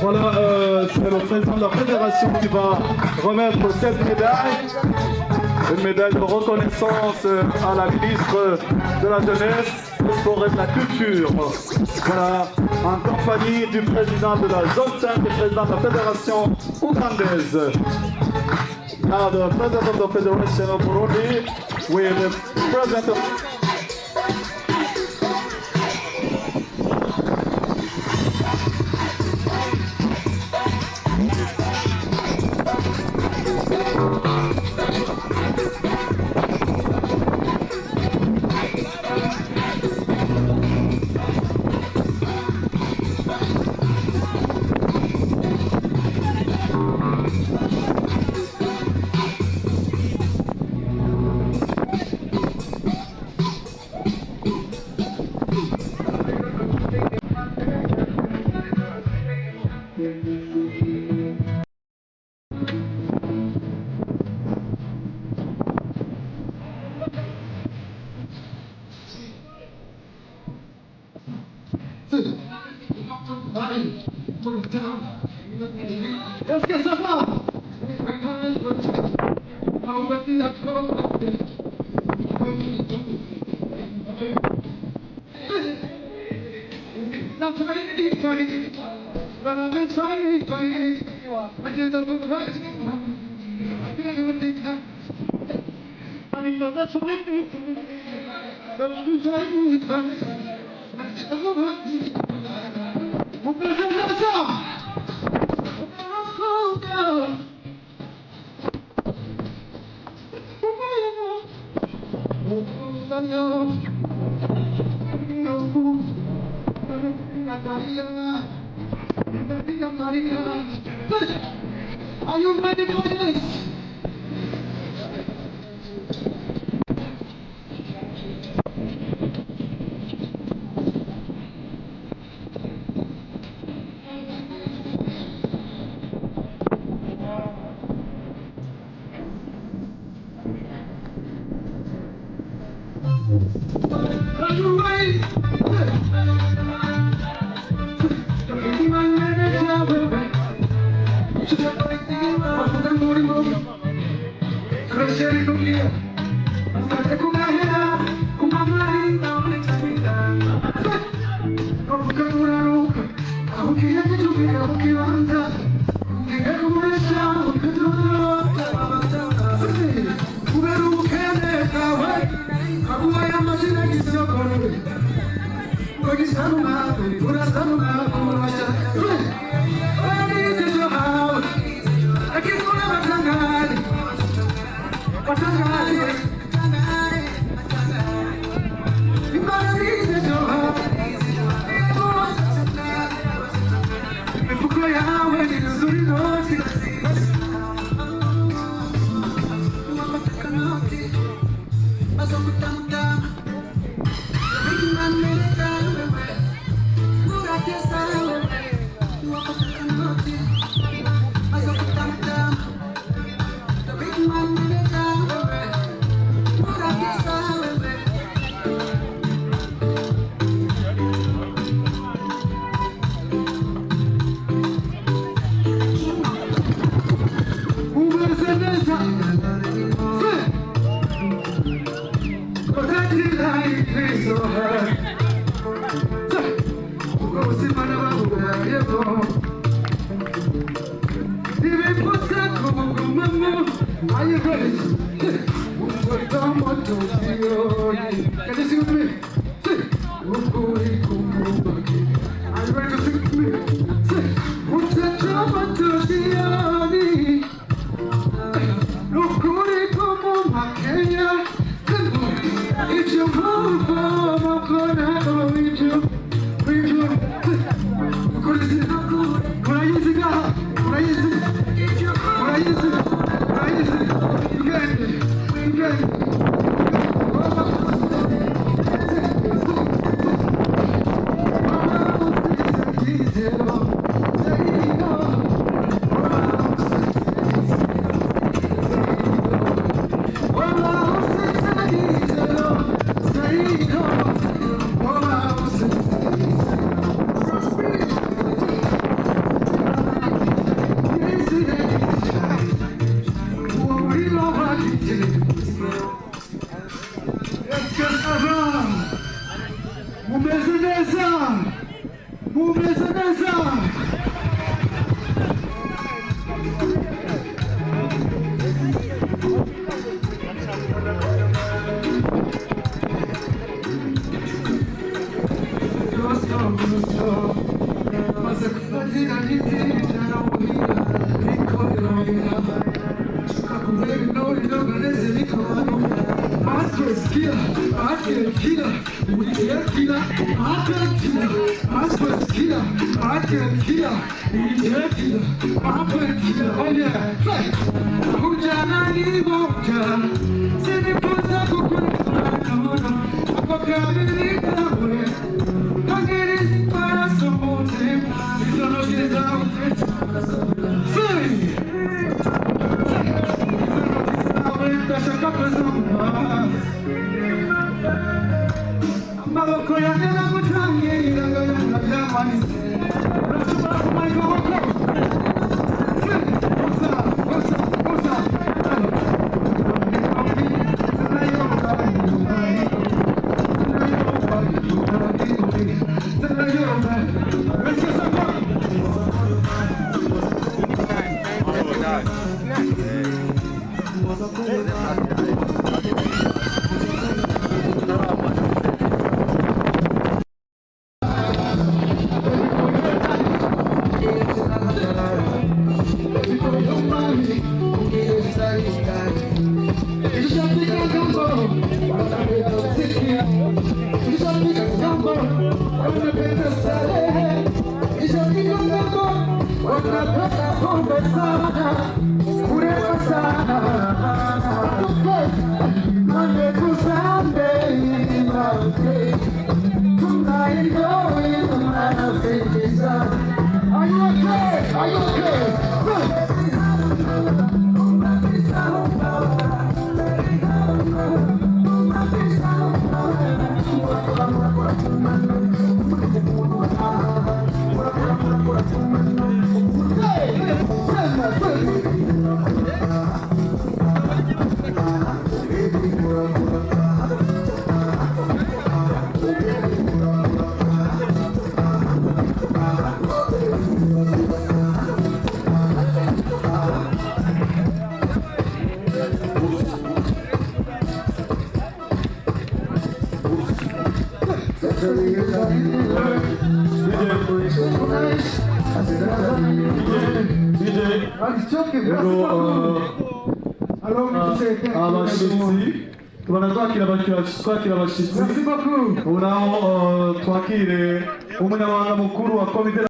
Voilà, c'est le président de la fédération qui va remettre cette médaille. Une médaille de reconnaissance à la ministre de la Jeunesse, du Sport et de la Culture. Voilà, en compagnie du président de la zone 5 et président de la fédération ougandaise. Now the president of the Federation of Burundi with the president of est-ce que ça va? Are you ready for this? Are you ready? Are you ready? Can you sing with me? Are you ready to sing with me? It's your home, I'm gonna go with you. Merci beaucoup. Unao twakire umunyamabanga mukuru wa komite